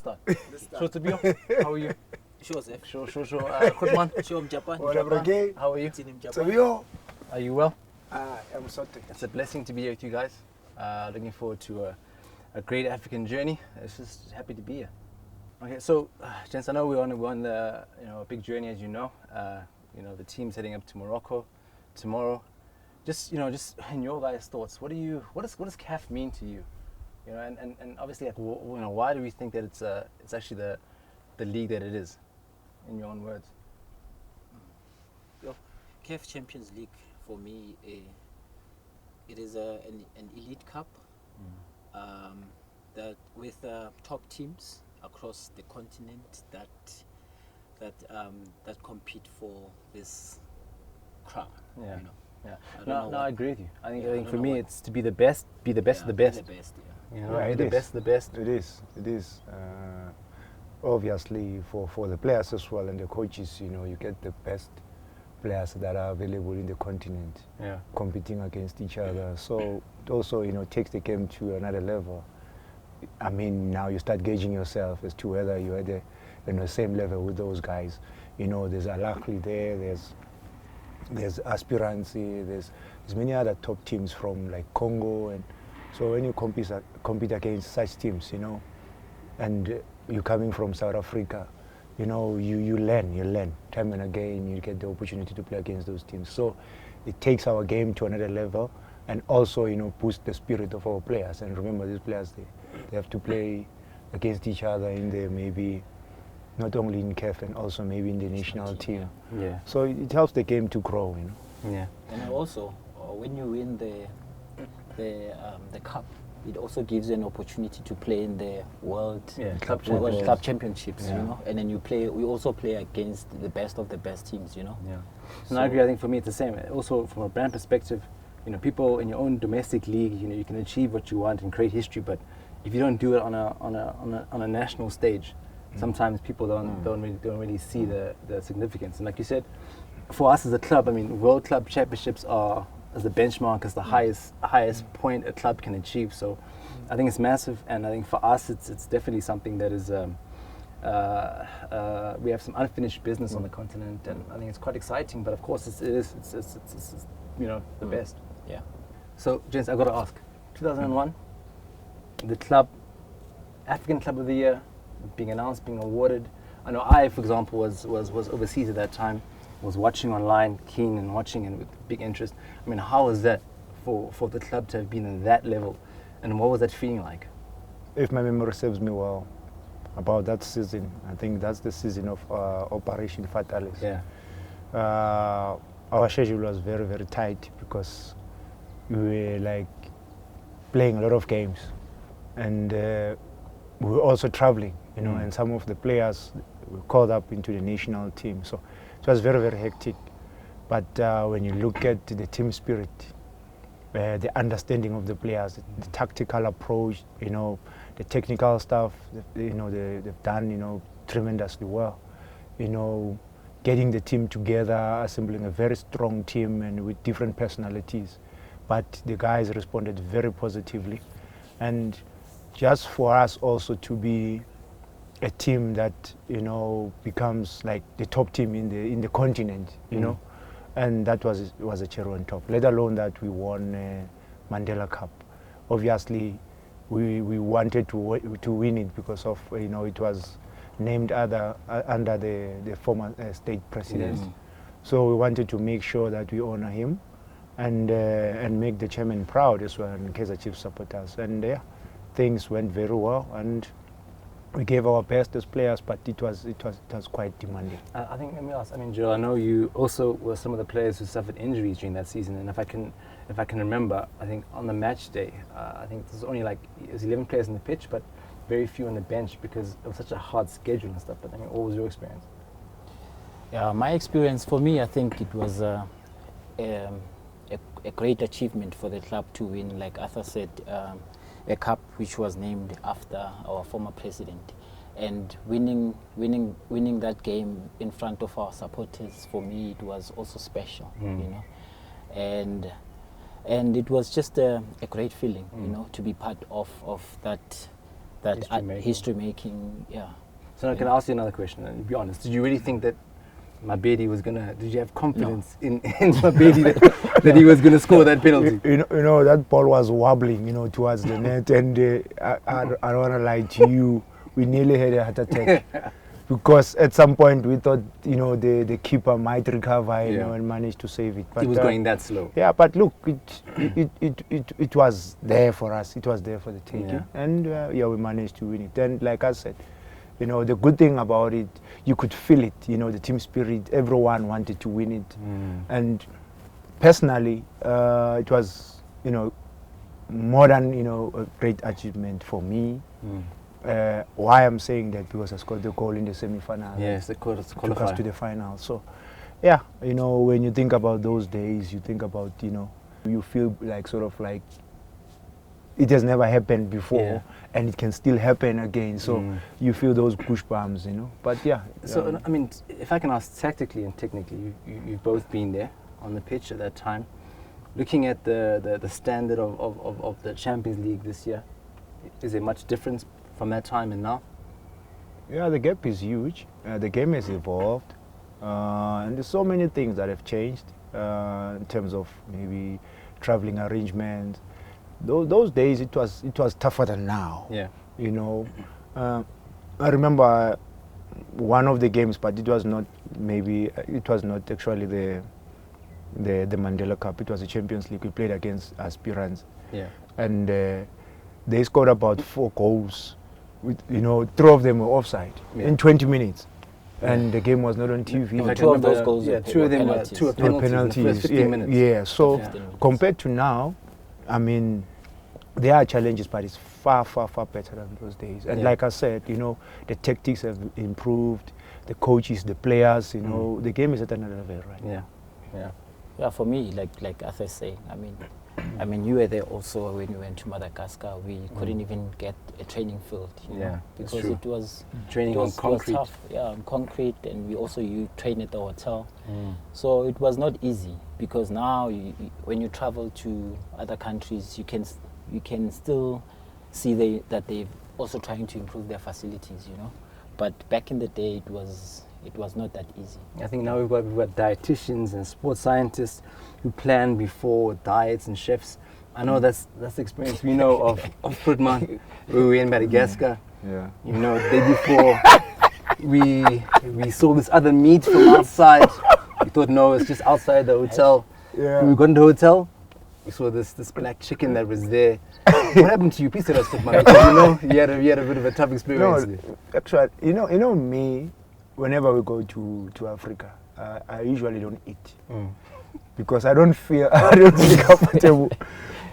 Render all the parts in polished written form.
start. Let's Sure, start. Tabio, how are you? Sure, Zef. Sure. Good man. Sure, I'm Japan. What up, Reggae? How are you? It's in Japan. Tabio? Are you well? I'm sorted. It's a blessing to be here with you guys. Looking forward to a great African journey. It's just happy to be here. Okay, so gents, I know we're on the a big journey, as you know. The team's heading up to Morocco tomorrow. Just in your guys' thoughts, what does CAF mean to you? And obviously, like, why do we think that it's actually the league that it is? In your own words. CAF Champions League for me, it is an elite cup that with top teams across the continent that compete for this crown. Yeah. Yeah. No, I agree with you. I think I for don't me know it's to be the best of the best. Be the best, yeah. It the is. best of the best. It is. Obviously, for the players as well and the coaches, you get the best players that are available in the continent, competing against each other. So it also, takes the game to another level. I mean, now you start gauging yourself as to whether you're at the same level with those guys. There's Al-Ahly there, there's Aspirancy, there's many other top teams from like Congo, and so when you compete against such teams, and you're coming from South Africa, you learn time and again. You get the opportunity to play against those teams. So it takes our game to another level, and also boost the spirit of our players. And remember, these players they have to play against each other in the maybe not only in CAF and also maybe in the national team. Yeah. So it helps the game to grow. Yeah. And also, when you win the cup, it also gives you an opportunity to play in the World Club Championships, and then we also play against the best of the best teams, Yeah. So And I agree. I think for me it's the same. Also, from a brand perspective, people in your own domestic league, you can achieve what you want and create history, but if you don't do it on a national stage, sometimes people don't really see the significance. And like you said, for us as a club, I mean, World Club Championships are as the benchmark, as the highest point a club can achieve. So I think it's massive, and I think for us it's definitely something that is we have some unfinished business on the continent, and I think it's quite exciting. But of course it's the best. Yeah. So gents, I've got to ask, 2001, the club, African Club of the Year, being announced, being awarded. I know I, for example, was overseas at that time, was watching online, keen and watching and with big interest. I mean, how was that for the club to have been at that level, and what was that feeling like? If my memory serves me well, about that season, I think that's the season of Operation Fatalis. Yeah. Our schedule was very, very tight because we were like playing a lot of games, and we were also traveling, and some of the players were called up into the national team. So it was very, very hectic. But when you look at the team spirit, the understanding of the players, the tactical approach, the technical stuff, they've done, tremendously well. Getting the team together, assembling a very strong team and with different personalities. But the guys responded very positively. And just for us also to be a team that, becomes like the top team in the continent, and that was a cherry on top, let alone that we won Mandela Cup. Obviously, we wanted to win it because of, it was named under the former state president. Yes. So we wanted to make sure that we honor him and make the chairman proud as well, and Kaizer Chiefs supporters. And things went very well, and we gave our best as players, but it was quite demanding. I think, let me ask, Gerald, I know you also were some of the players who suffered injuries during that season, and if I can remember, I think on the match day, I think there's only it was 11 players on the pitch, but very few on the bench because it was such a hard schedule and stuff. But what was your experience? Yeah, my experience, for me, I think it was a great achievement for the club to win, like Arthur said, a cup which was named after our former president, and winning that game in front of our supporters, for me it was also special, and it was just a great feeling, to be part of that History-making. history making. Yeah. So now can I ask you another question? And be honest, did you really think that Mabedi was gonna? Did you have confidence in Mabedi that he was gonna score that penalty? You know that ball was wobbling, towards the net, and I don't want to lie to you, we nearly had a heart attack because at some point we thought, the keeper might recover, and manage to save it. But He was going that slow. Yeah, but look, it was there for us. It was there for the taking, Yeah. and we managed to win it. And like I said, the good thing about it, you could feel it, the team spirit, everyone wanted to win it. And personally, it was, more than, a great achievement for me. Why I'm saying that, because I scored the goal in the semi-final. Yes, the took us to the final. So, yeah, when you think about those days, you think about, you feel like sort of like it has never happened before, and it can still happen again. So you feel those goosebumps, But yeah. So I mean, if I can ask, tactically and technically, you've both been there on the pitch at that time. Looking at the standard of the Champions League this year, is there much difference from that time and now? Yeah, the gap is huge. The game has evolved, and there's so many things that have changed in terms of maybe traveling arrangements. Those days it was tougher than now. Yeah. I remember one of the games, but it was not actually the Mandela Cup. It was the Champions League. We played against aspirants. Yeah. And they scored about 4 goals. With, 3 of them were offside in 20 minutes. And the game was not on TV. No, 2 of those goals were 2 of them were penalties. penalties in the first 15 minutes. Yeah, so 15 minutes. compared to now, I mean, there are challenges, but it's far, far, far better than those days. And like I said, the tactics have improved, the coaches, the players, the game is at another level right now. Yeah. Yeah, for me, like Arthur say, I mean, you were there also when we went to Madagascar. We couldn't even get a training field, because it was training on concrete. It was tough, on concrete, and you train at the hotel. So it was not easy, because now when you travel to other countries, you can still see that they're also trying to improve their facilities, But back in the day, it was not that easy. I think now we've got dietitians and sports scientists who plan before, diets and chefs. I know that's the experience we know of Putman. We were in Madagascar. Yeah. The day before we saw this other meat from outside. We thought, no, it's just outside the hotel. Yeah. When we got into the hotel, we saw this black chicken that was there. What happened to you? Please tell us, Putman, because you had a bit of a tough experience there. Actually, me, whenever we go to Africa, I usually don't eat because I don't feel comfortable,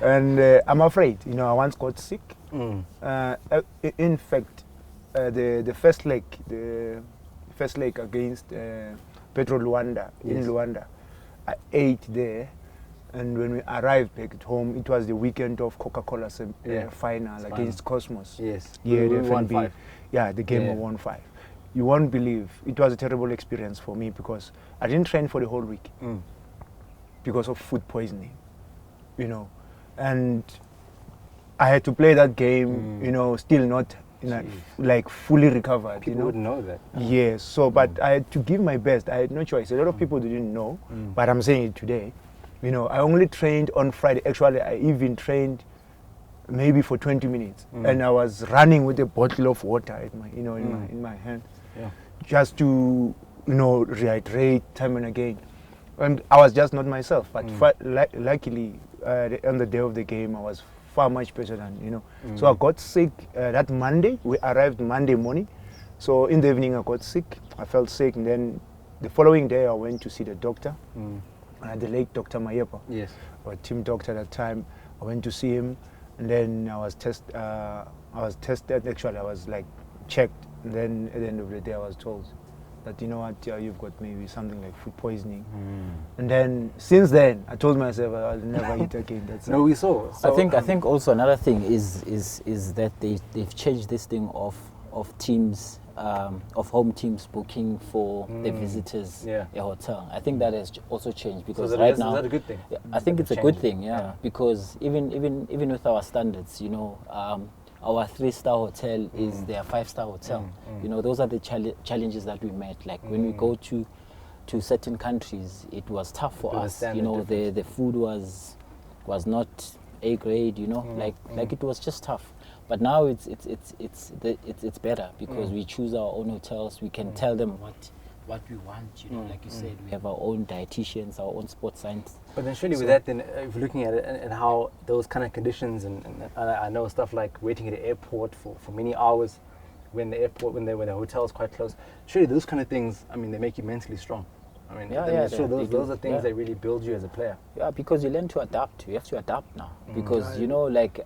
and I'm afraid. I once got sick. In fact, the first leg against Petro Luanda in Luanda, I ate there. And when we arrived back at home, it was the weekend of Coca-Cola final against Cosmos. Yes. Yeah, the won FNB. 5. Yeah, the game won 5. You won't believe, it was a terrible experience for me because I didn't train for the whole week because of food poisoning, And I had to play that game, still not like fully recovered. People wouldn't know that. Yes, so but I had to give my best. I had no choice. A lot of people didn't know, but I'm saying it today. I only trained on Friday. Actually, I even trained maybe for 20 minutes, and I was running with a bottle of water in my hand, just to rehydrate time and again. And I was just not myself. But luckily, on the day of the game, I was far much better than So I got sick that Monday. We arrived Monday morning, so in the evening I got sick. I felt sick, and then the following day I went to see the doctor. The late Dr. Mayepa, our team doctor at that time. I went to see him, and then I was tested. Actually, I was like checked, and then at the end of the day, I was told that you've got maybe something like food poisoning. And then since then, I told myself I'll never eat again. That's No, we saw. So, I think also another thing is that they've changed this thing of teams. Of home teams booking for the visitors a hotel. I think that has also changed because so right now is that a good thing? I think it's a good thing, because even with our standards, our 3-star hotel is their 5-star hotel. You know, those are the challenges that we met. Like when we go to certain countries, it was tough for us. You know, the food was not A grade. You know, like it was just tough. But now it's better because we choose our own hotels. We can tell them what we want. You know, like you said, we have our own dietitians, our own sports science. But then surely with that, then if you're looking at it and how those kind of conditions, and I know stuff like waiting at the airport for many hours when the hotel is quite close. Surely those kind of things, I mean, they make you mentally strong. I mean, those are things that really build you as a player. Yeah, because you learn to adapt. You have to adapt now because you know, like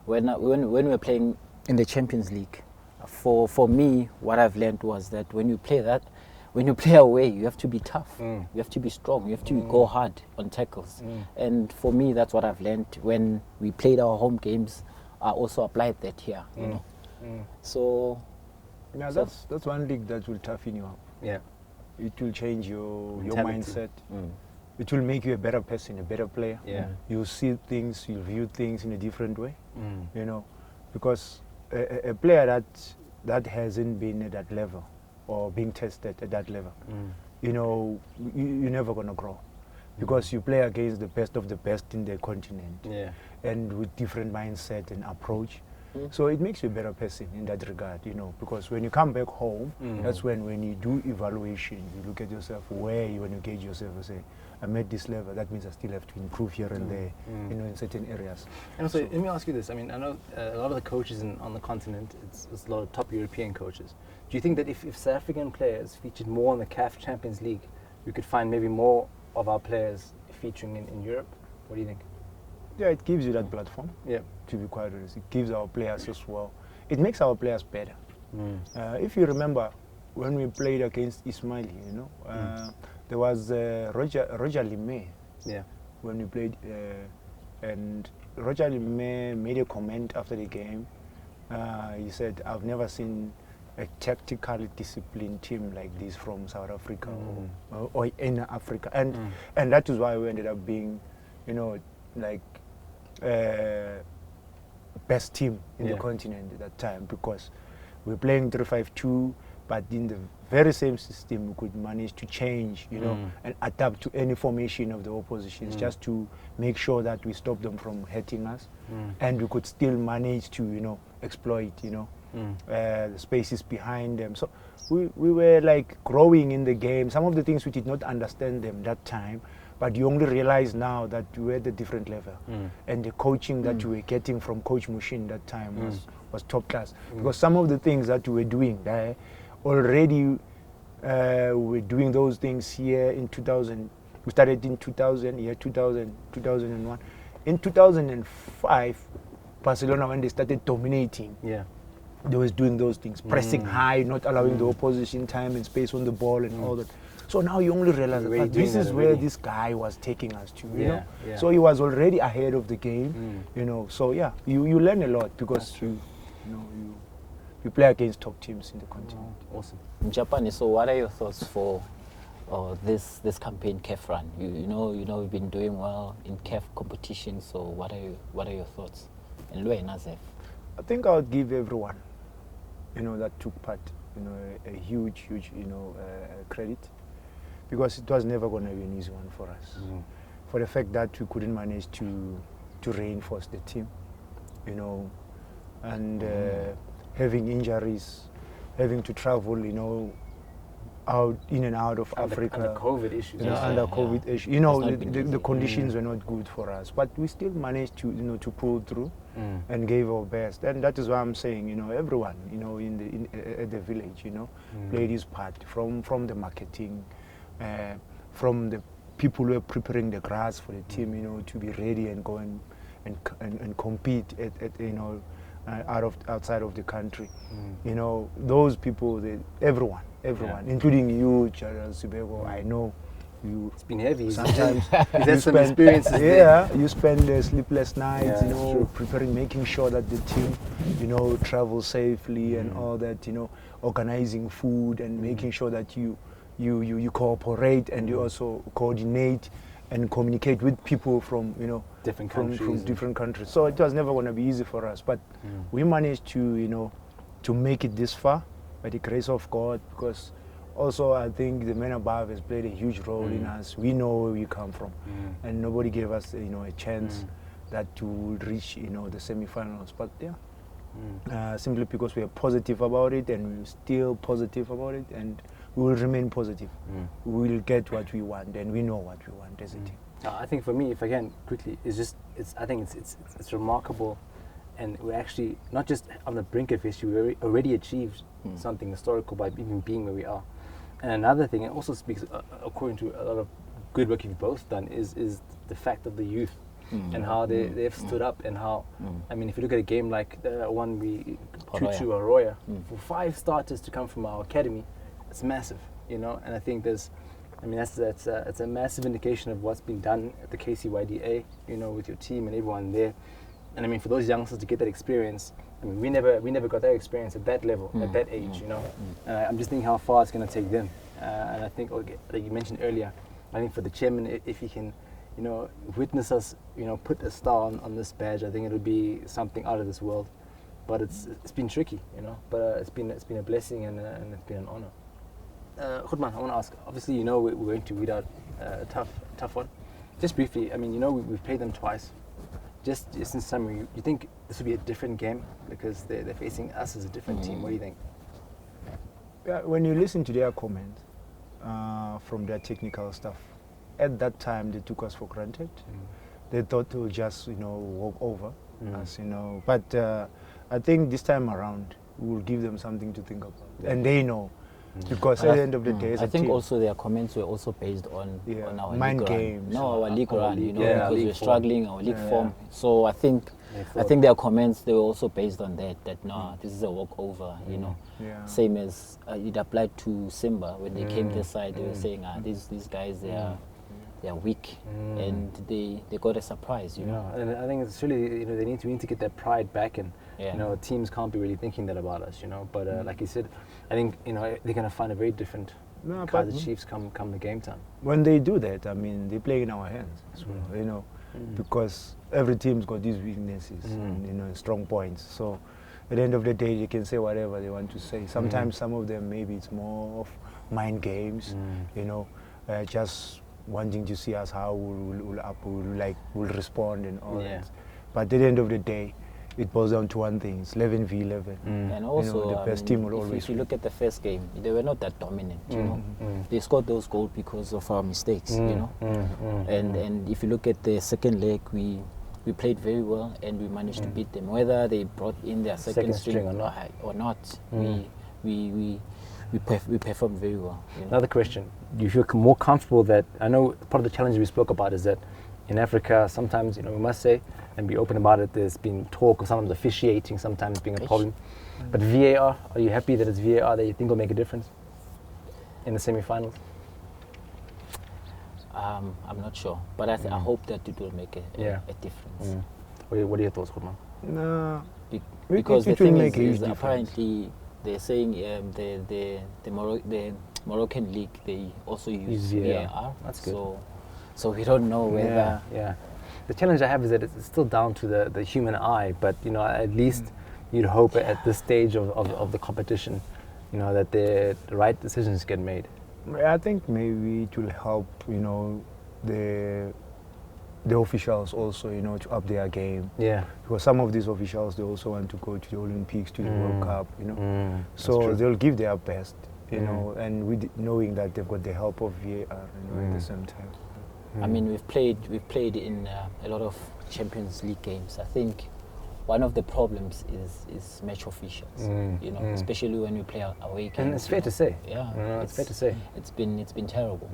when we're playing in the Champions League, for me, what I've learned was that when you play away, you have to be tough. You have to be strong. You have to go hard on tackles. And for me, that's what I've learned when we played our home games. I also applied that here. You know, so yeah, that's one league that will toughen you up. Yeah, it will change your mindset. It will make you a better person, a better player. Yeah, you see things, you view things in a different way. You know, because a player that hasn't been at that level or being tested at that level, you know, you're never going to grow because you play against the best of the best in the continent, and with different mindset and approach. So it makes you a better person in that regard, you know, because when you come back home, that's when you do evaluation, you look at yourself, where you want to gauge yourself and say, I'm at this level, that means I still have to improve here and there, you know, in certain areas. And also, let me ask you this. I mean, I know a lot of the coaches on the continent, it's a lot of top European coaches. Do you think that if South African players featured more in the CAF Champions League, we could find maybe more of our players featuring in Europe? What do you think? Yeah, it gives you that platform, to be quite honest. It gives our players as well. It makes our players better. If you remember, when we played against Ismaili, you know, there was Roger Limé. Yeah. When we played, and Roger Limé made a comment after the game. He said, "I've never seen a tactically disciplined team like this from South Africa or in Africa," and that is why we ended up being, you know, like best team in the continent at that time, because we're playing 3-5-2. But in the very same system, we could manage to change, you know, and adapt to any formation of the oppositions, just to make sure that we stop them from hurting us, and we could still manage to, you know, exploit, you know, the spaces behind them. So we were like growing in the game. Some of the things we did not understand them that time, but you only realize now that we were at a different level, and the coaching that we were getting from Coach Mushin that time was top class, because some of the things that we were doing there. Already we're doing those things here in 2000. We started in 2000, 2001. In 2005, Barcelona, when they started dominating, they was doing those things, pressing high, not allowing the opposition time and space on the ball and all that. So now you only realize that this is where this guy was taking us to, you know. So he was already ahead of the game, you know. So yeah, you learn a lot because you play against top teams in the continent. Awesome. Japan. So what are your thoughts for this campaign CAF run? You know we've been doing well in CAF competition. So what are your thoughts? And Lwe Nazef. I think I would give everyone, you know, that took part, you know, a huge, you know, credit, because it was never going to be an easy one for us. For the fact that we couldn't manage to reinforce the team, you know, and having injuries, having to travel, you know, out in and out of Africa. Under COVID issues. You know, under COVID issues. You know, the conditions were not good for us, but we still managed to, you know, to pull through and gave our best. And that is why I'm saying, you know, everyone, you know, at the village, you know, played his part, from the marketing, from the people who are preparing the grass for the team, you know, to be ready and go and compete at you know, outside of the country. You know, those people, everyone, including you, Gerald, Sibeko. I know you. It's been heavy. Sometimes you had some experiences. You spend sleepless nights, you know, preparing, making sure that the team, you know, travels safely and all that. You know, organizing food and making sure that you cooperate and you also coordinate and communicate with people from, you know, different from countries. different countries. So it was never going to be easy for us. But we managed to, to make it this far by the grace of God, because also I think the man above has played a huge role in us. We know where we come from, and nobody gave us, a chance that to reach, the semi-finals. But yeah, simply because we are positive about it, and we're still positive about it, and we will remain positive. We will get what we want, and we know what we want as a team. I think for me, if I can quickly, I think it's remarkable, and we're actually not just on the brink of history. We already achieved something historical by even being where we are. And another thing, it also speaks according to a lot of good work you've both done, is the fact of the youth and how they've stood up, and how I mean, if you look at a game like the one we 2-2 Arroyo, for 5 starters to come from our academy, it's massive, and I think that's a massive indication of what's been done at the KCYDA, with your team and everyone there. And I mean, for those youngsters to get that experience, I mean, we never got that experience at that level, at that age, And I'm just thinking how far it's going to take them. And I think, like you mentioned earlier, I think for the chairman, if he can, witness us, put a star on this badge, I think it'll be something out of this world. But it's been tricky, But it's been a blessing, and it's been an honor. Khudman, I want to ask. Obviously, we're going to Wydad, a tough one. Just briefly, I mean, we've played them twice. Just in summary, you think this will be a different game because they're facing us as a different team? What do you think? Yeah, when you listen to their comments from their technical staff, at that time they took us for granted. They thought to just walk over us, But I think this time around we will give them something to think about, and they know. Because at the end of the day, I think also their comments were also based on our mind league games. run. No, our league run, because we're struggling, our league form. So I think their comments, they were also based on that no, this is a walkover, Same as it applied to Simba when they came this side. They were saying, these guys, they are weak, and they got a surprise, And I think it's really, they need to get their pride back, and teams can't be really thinking that about us, But like you said, I think they're going to find a very different Kaizer Chiefs come the game time. When they do that, I mean, they play in our hands as well, because every team's got these weaknesses, and, strong points. So at the end of the day, they can say whatever they want to say. Sometimes some of them, maybe it's more of mind games, just wanting to see us how we'll respond and all that. But at the end of the day, it boils down to one thing: it's 11 v 11. And also, the best team will always. If you look at the first game, they were not that dominant. They scored those goals because of our mistakes. And if you look at the second leg, we played very well, and we managed to beat them. Whether they brought in their second string or not, we performed very well. Another question: do you feel more comfortable that, I know part of the challenge we spoke about is that in Africa sometimes, we must say and be open about it, there's been talk of sometimes officiating sometimes being a problem. But VAR, are you happy that it's VAR that you think will make a difference in the semi-finals? I'm not sure, but I hope that it will make a difference. What are your thoughts, Khudman? No, because the thing is apparently they're saying the Moroccan league, they also use VAR. That's good. So we don't know whether. Yeah. The challenge I have is that it's still down to the human eye, but at least you'd hope at this stage of the competition, that the right decisions get made. I think maybe it will help, the officials also, to up their game. Yeah. Because some of these officials, they also want to go to the Olympics, to the World Cup, So they'll give their best, and knowing that they've got the help of VAR, at the same time. I mean, we've played in a lot of Champions League games. I think one of the problems is match officials. Especially when we play away games. And it's fair to say. Yeah, it's fair to say. It's been terrible.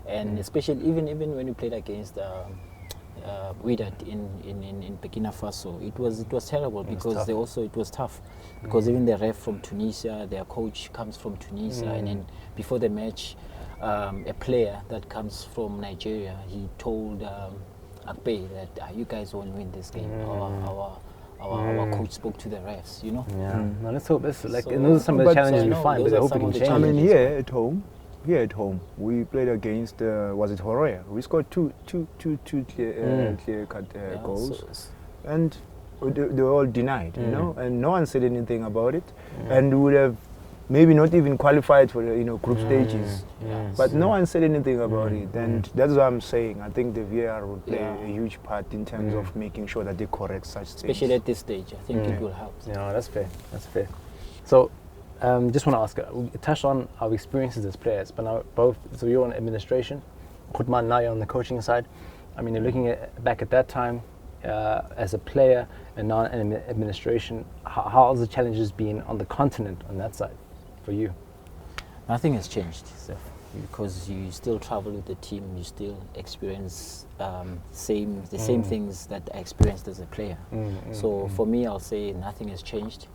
And especially even when we played against Wydad in Burkina Faso, it was terrible because it was tough because even the ref from Tunisia, their coach comes from Tunisia, and then before the match, a player that comes from Nigeria, he told Akpe that you guys won't win this game. Our coach spoke to the refs, Yeah. No, let's hope this. And those are some of the challenges we find, but they're hoping to change. I mean, here at home, here at home. We played against was it Horoya? We scored two clear cut goals, and they were all denied, you know, and no one said anything about it, and we would have maybe not even qualified for the group stages, but no one said anything about it, and that's what I'm saying. I think the VAR will play a huge part in terms of making sure that they correct such things. Especially at this stage, I think it will help. Yeah, that's fair. That's fair. So, just want to ask, we touched on our experiences as players, but now so you're on administration, Khutman, now you're on the coaching side. I mean, you're looking back at that time as a player and now in administration. How has the challenges been on the continent on that side for you? Nothing has changed, because you still travel with the team, you still experience the same things that I experienced as a player. So for me, I'll say nothing has changed.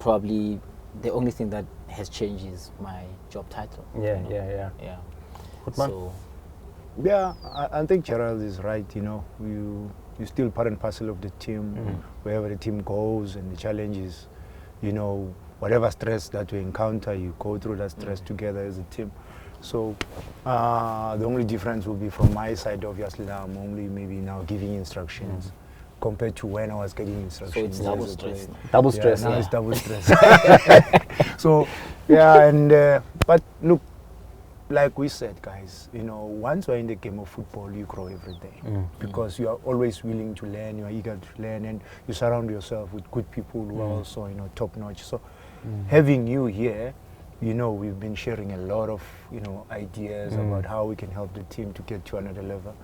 Probably the only thing that has changed is my job title. Yeah. So, yeah, I think Gerald is right. You know, you're still part and parcel of the team. Wherever the team goes and the challenges, you know, whatever stress that we encounter, you go through that stress together as a team. So the only difference will be from my side. Obviously, now I'm only maybe now giving instructions compared to when I was getting instructions. So it's double stress. Double stress. Now it's double stress. So yeah, and but look, like we said, guys, you know, once you're in the game of football, you grow every day because you are always willing to learn, you are eager to learn, and you surround yourself with good people who are also, you know, top notch. So having you here, you know, we've been sharing a lot of, you know, ideas about how we can help the team to get to another level.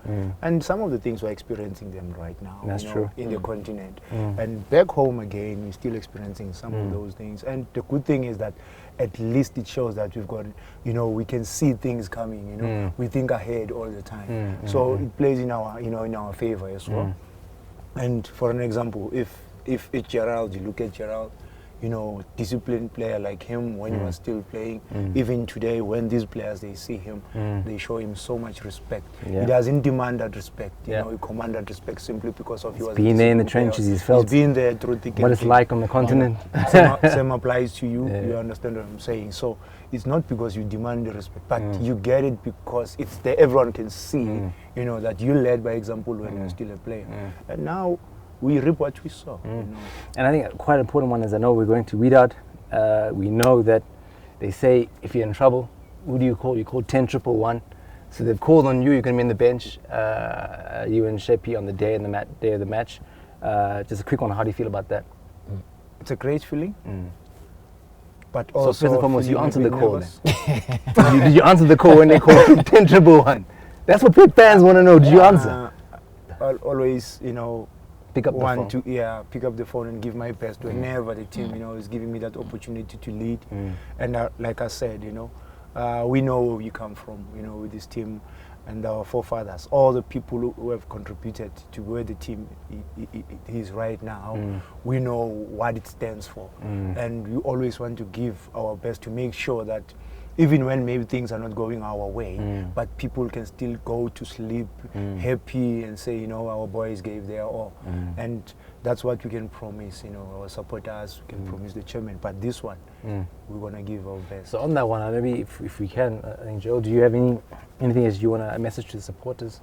And some of the things we're experiencing them right now. That's true. In the continent. And back home again, we're still experiencing some of those things. And the good thing is that at least it shows that we've got, you know, we can see things coming, you know. We think ahead all the time. So it plays in our, you know, in our favor as well. And for an example, if it's Gerald, you look at Gerald, you know, disciplined player like him when he was still playing. Even today, when these players, they see him, they show him so much respect. He doesn't demand that respect, you know, he commands that respect simply because of he was been there in the trenches, he's felt. He's been there through thick and what it's like on the continent. Same applies to you, you understand what I'm saying. So it's not because you demand the respect, but you get it because it's there, everyone can see, you know, that you led by example when you're still a player. And now, we reap what we sow. You know. And I think quite an important one is, I know we're going to Wydad. We know that they say if you're in trouble, who do you call? You call 10-111. So they've called on you. You're going to be in the bench. You and Shepi on the day of the match. Just a quick one. How do you feel about that? It's a great feeling. But so also, first and foremost, you answered the call. Did you answer the call when they called 10-111? That's what fans want to know. Did you answer? I'll always, you know, pick up the phone. Pick up the phone and give my best whenever the team, you know, is giving me that opportunity to lead. And like I said, you know, we know where we come from, you know, with this team and our forefathers, all the people who have contributed to where the team is right now. We know what it stands for, and we always want to give our best to make sure that even when maybe things are not going our way, but people can still go to sleep happy and say, you know, our boys gave their all. And that's what we can promise, you know, our supporters, we can promise the chairman. But this one, we're going to give our best. So on that one, maybe if we can, I think, Gerald, do you have anything as you want a message to the supporters?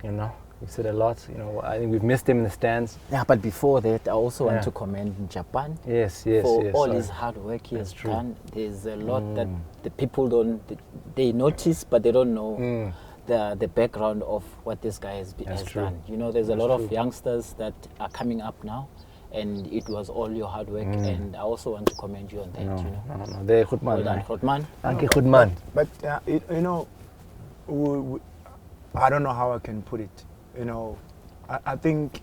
You know, we've said a lot, you know, I think we've missed him in the stands. Yeah, but before that, I also want to commend Japan for all his hard work he has done. There's a lot that the people they notice, but they don't know the background of what this guy has done. You know, there's a lot of youngsters that are coming up now, and it was all your hard work, and I also want to commend you on that. You know, They're Khutman. Well done, Khutman. Thank you, Khutman. But you know, I don't know how I can put it. You know, I think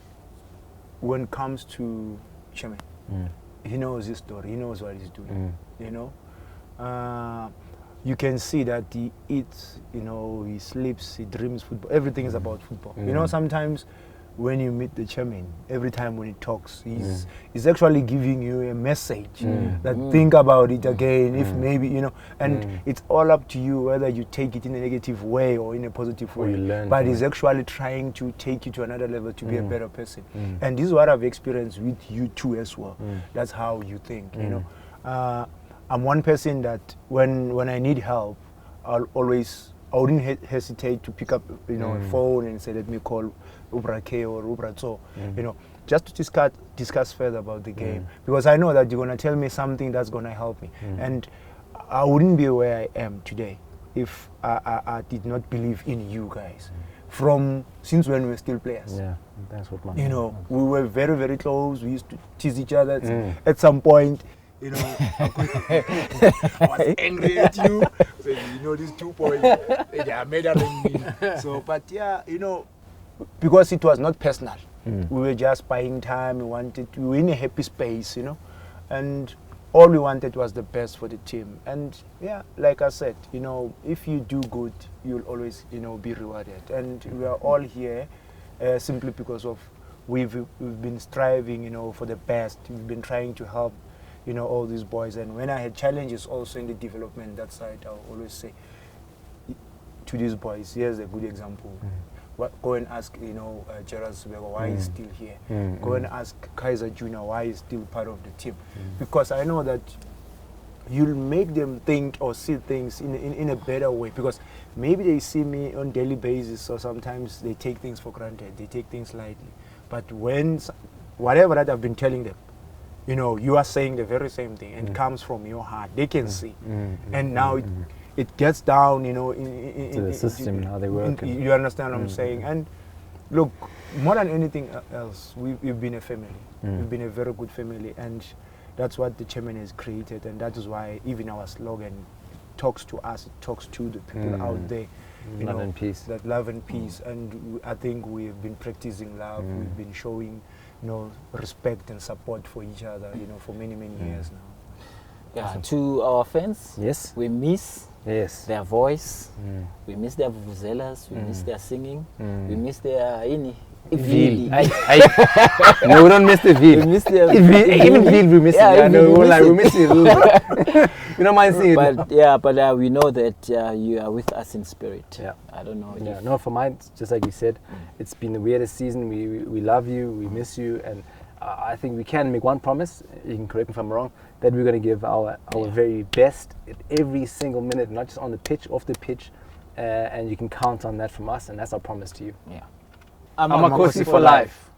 when it comes to Chairman, he knows his story. He knows what he's doing. You know, you can see that he eats. You know, he sleeps. He dreams football. Everything is about football. You know, sometimes when you meet the chairman, every time when he talks, he's actually giving you a message that think about it again, if maybe, you know, and it's all up to you whether you take it in a negative way or in a positive way. But he's actually trying to take you to another level to be a better person. And this is what I've experienced with you too as well. That's how you think, you know. I'm one person that when I need help, I wouldn't hesitate to pick up a phone and say, let me call Ubra K or Ubra So, just to discuss further about the game, because I know that you're gonna tell me something that's gonna help me, and I wouldn't be where I am today if I did not believe in you guys. Since when we were still players. Yeah, that's what man. We were very, very close. We used to tease each other. At some point, I was angry at you. So, these 2 points, they are murdering me. So, but yeah, because it was not personal. We were just buying time. We were in a happy space, and all we wanted was the best for the team. And yeah, like I said, if you do good, you'll always, be rewarded. And we are all here simply because of we've been striving, for the best. We've been trying to help, all these boys. And when I had challenges also in the development, that side, I'll always say to these boys, here's a good example. Go and ask, Gerald Sibeko why he's still here. Go and ask Kaizer Jr. why he's still part of the team. Because I know that you'll make them think or see things in a better way. Because maybe they see me on daily basis, or sometimes they take things for granted. They take things lightly. But whatever that I've been telling them, you are saying the very same thing and comes from your heart. They can see. And now it gets down, to the system, how they work. You understand what I'm saying? And look, more than anything else, we've been a family. We've been a very good family, and that's what the chairman has created, and that is why even our slogan talks to us, it talks to the people out there. Love and peace. That love and peace, and I think we've been practicing love. We've been showing, respect and support for each other, for many, many years now. Yeah, awesome. To our fans, yes, we miss their voice, we miss their vuvuzelas, we miss their singing, we miss their Vili. No, we don't miss the Vili. We miss the even Vili we miss it. Yeah, no, we miss it. We don't mind seeing it. But we know that you are with us in spirit. Yeah. I don't know. Yeah. No, for mine, just like you said, it's been the weirdest season. We love you, we miss you, and I think we can make one promise, you can correct me if I'm wrong, that we're going to give our very best at every single minute, not just on the pitch, off the pitch, and you can count on that from us, and that's our promise to you. Yeah. Amakhosi for life.